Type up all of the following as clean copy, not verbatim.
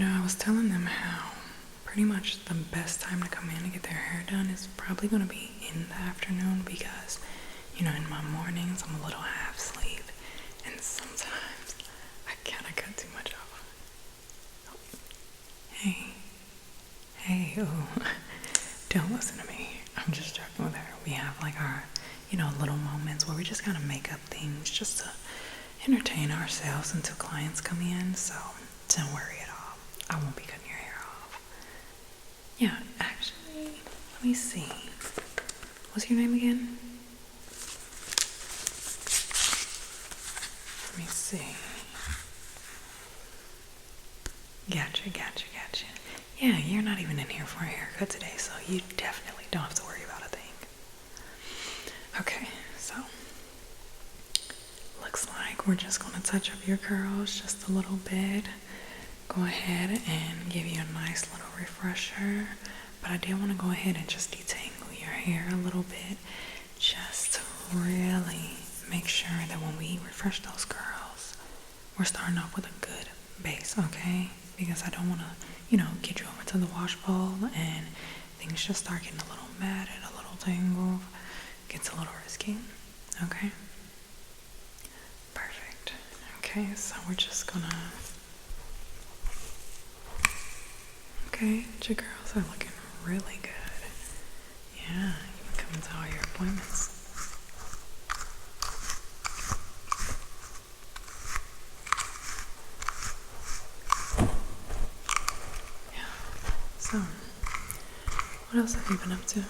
I was telling them how pretty much the best time to come in to get their hair done is probably going to be in the afternoon because, in my mornings I'm a little half asleep and sometimes I kind of cut too much off. Oh, hey, oh, don't listen to me. I'm just joking with her. We have like our, little moments where we just kind of make up things just to entertain ourselves until clients come in, so don't worry at all. I won't be cutting your hair off. Yeah, actually, let me see. What's your name again? Let me see. Gotcha. Yeah, you're not even in here for a haircut today, so you definitely don't have to worry about a thing. Okay, so looks like we're just gonna touch up your curls just a little bit. Go ahead and give you a nice little refresher, but I did want to go ahead and just detangle your hair a little bit just to really make sure that when we refresh those curls, we're starting off with a good base, okay? Because I don't want to, get you over to the wash bowl and things just start getting a little matted, a little tangled. Gets a little risky, okay? Perfect. Okay, so we're just gonna... Okay, your girls are looking really good. Yeah, you can come to all your appointments. Yeah. So, what else have you been up to?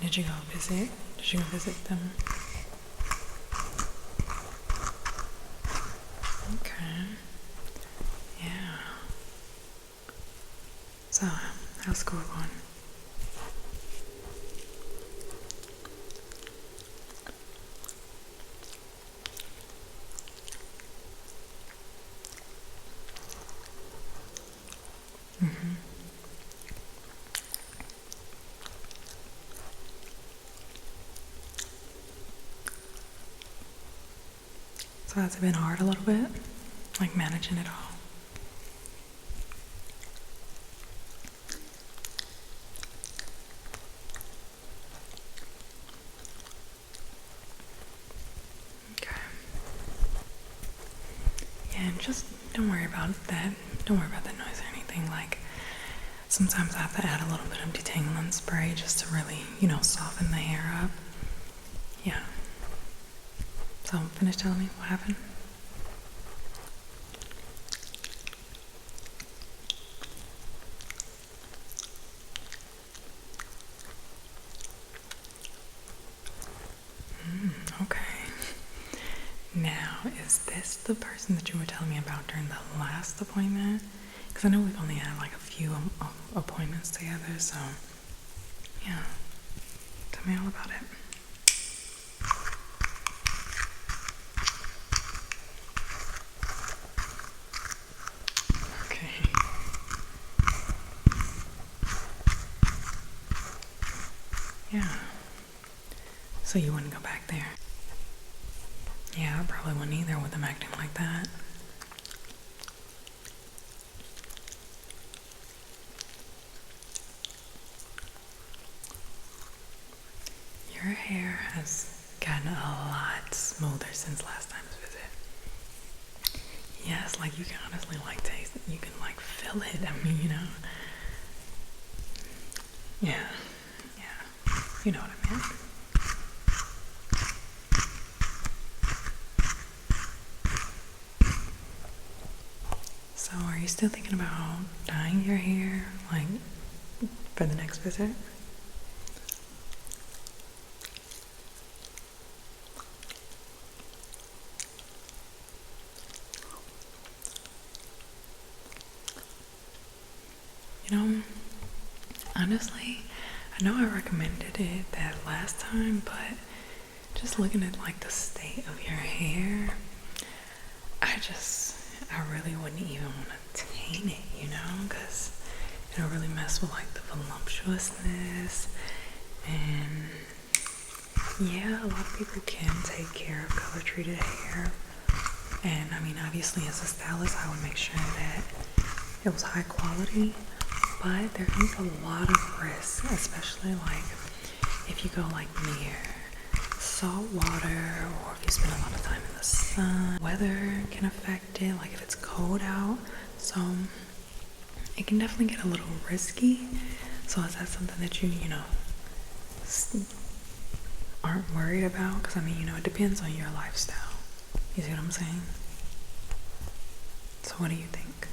Did you go visit? Did you go visit them? Okay. Yeah. So, how's school going? So has it been hard a little bit? Like managing it all? Okay. Yeah, and just don't worry about that. Don't worry about the noise or anything. Like, sometimes I have to add a little bit of detangling spray just to really, soften the hair up. Yeah. So, finish telling me what happened? Okay. Now, is this the person that you were telling me about during the last appointment? Because I know we've only had like a few appointments together, so yeah. Tell me all about it. Okay. Yeah. So you wouldn't go back there? Yeah, I probably wouldn't either with them acting like that. Your hair has gotten a lot smoother since last time's visit. Yes, like you can honestly like taste it. You can like feel it. I mean, Yeah. You know what I mean. So are you still thinking about dyeing your hair, like, for the next visit? Honestly, I know I recommended it that last time, but just looking at like the state of your hair, I really wouldn't even want to taint it, because it'll really mess with like the voluptuousness and Yeah, a lot of people can take care of color treated hair. And I mean, obviously, as a stylist, I would make sure that it was high quality. But there is a lot of risk, especially like if you go like near salt water or if you spend a lot of time in the sun. Weather can affect it, like if it's cold out. So it can definitely get a little risky. So is that something that aren't worried about? Because I mean, it depends on your lifestyle. You see what I'm saying? So what do you think?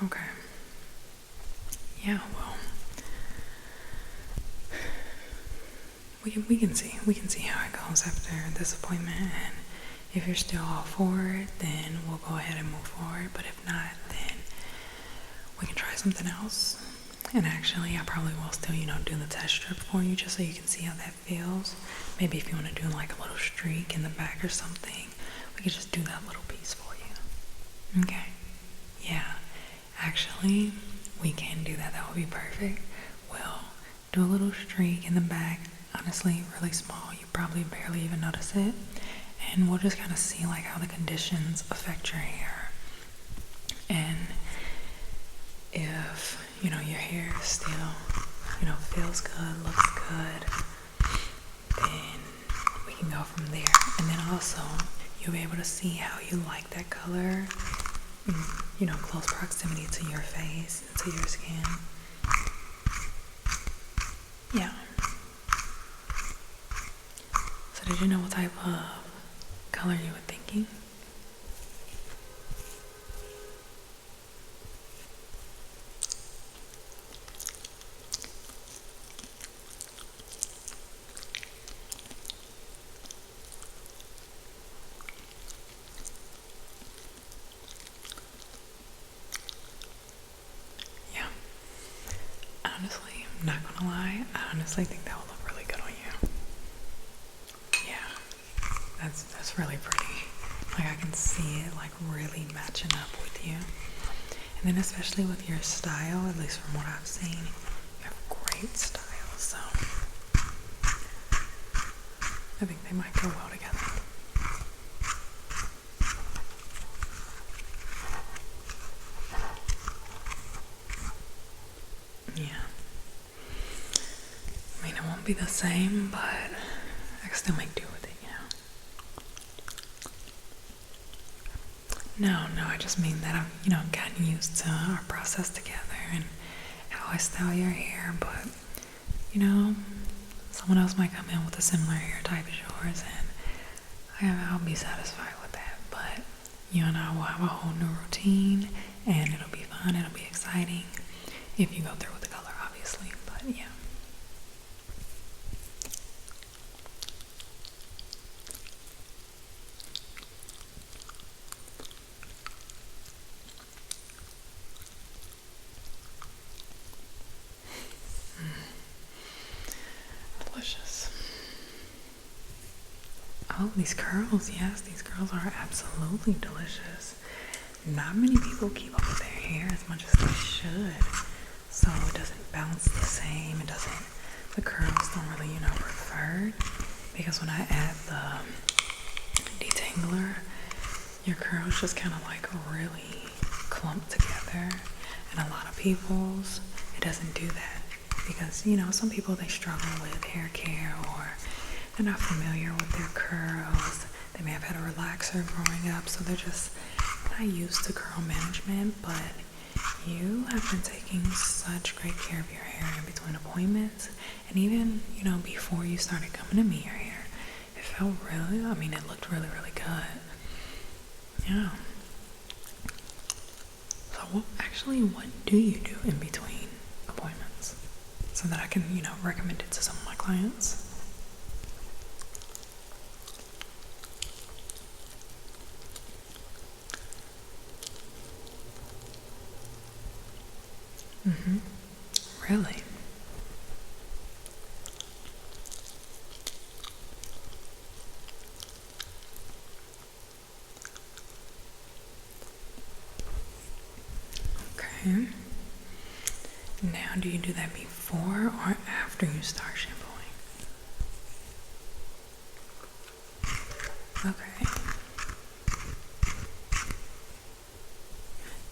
Okay. Yeah, well, we can see how it goes after this appointment, and if you're still all for it, then we'll go ahead and move forward. But if not, then we can try something else. And actually, I probably will still, do the test strip for you just so you can see how that feels. Maybe if you want to do like a little streak in the back or something, we could just do that little piece for you. Okay. Yeah. Actually, we can do that. That would be perfect. We'll do a little streak in the back. Honestly, really small. You probably barely even notice it. And we'll just kind of see like how the conditions affect your hair. And if, your hair still, feels good, looks good, then we can go from there. And then also, you'll be able to see how you like that color in, close proximity to your face and to your skin. Yeah. So did you know what type of color you were thinking? Yeah. Honestly, I'm not gonna lie, I honestly think that will look really good on you. Yeah. That's really pretty. Like I can see it like really matching up with you. And then especially with your style, at least from what I've seen, you have great style. So I think they might go well together. Yeah. I mean, it won't be the same, but I can still make do with it, No, I just mean that I've, gotten used to our process together and how I style your hair, but, someone else might come in with a similar hair type as yours, and I'll be satisfied with that. But you and I will have a whole new routine, and it'll be fun, it'll be exciting if you go through with the color, obviously, but yeah. Delicious. Oh, these curls, yes, these curls are absolutely delicious. Not many people keep up with their hair as much as they should, so it doesn't bounce the same. The curls don't really, revert, because when I add the detangler, your curls just kind of like really clump together, and a lot of people's, it doesn't do that, because, some people, they struggle with hair care, or they're not familiar with their curls. They may have had a relaxer growing up, so they're just not used to curl management. But you have been taking such great care of your hair in between appointments, and even, before you started coming to me, your hair, it felt really, it looked really, really good. Yeah. So what do you do in between appointments so that I can, recommend it to some of my clients? Mm-hmm. Really? Okay. Now, do you do that before or after you start shampooing? Okay.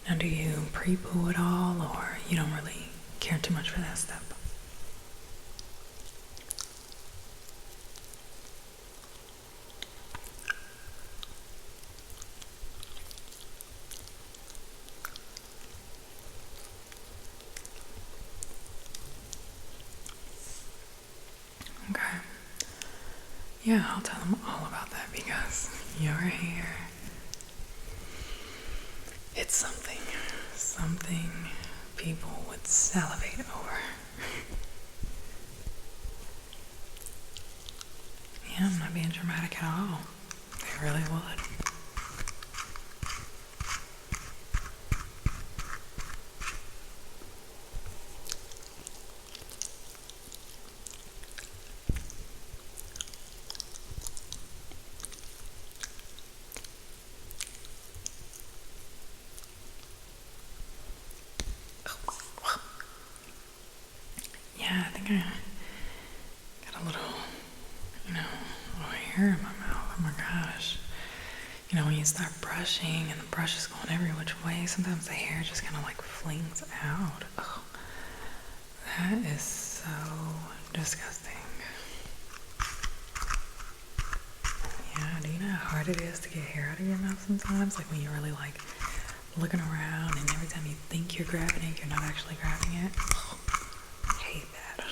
Now, do you pre-poo at all, or you don't really care too much for that step? Okay. Yeah, I'll tell them all about that because your hair, it's something people would salivate over. Yeah, I'm not being dramatic at all. They really would. Yeah, I think I got a little, little hair in my mouth. Oh my gosh. When you start brushing and the brush is going every which way, sometimes the hair just kind of like flings out. Oh, that is so disgusting. Yeah, do you know how hard it is to get hair out of your mouth sometimes? Like when you're really like looking around and every time you think you're grabbing it, you're not actually grabbing it. Oh, I hate that.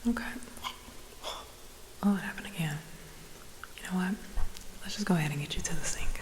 Okay. Oh, it happened again. You know what? Let's just go ahead and get you to the sink.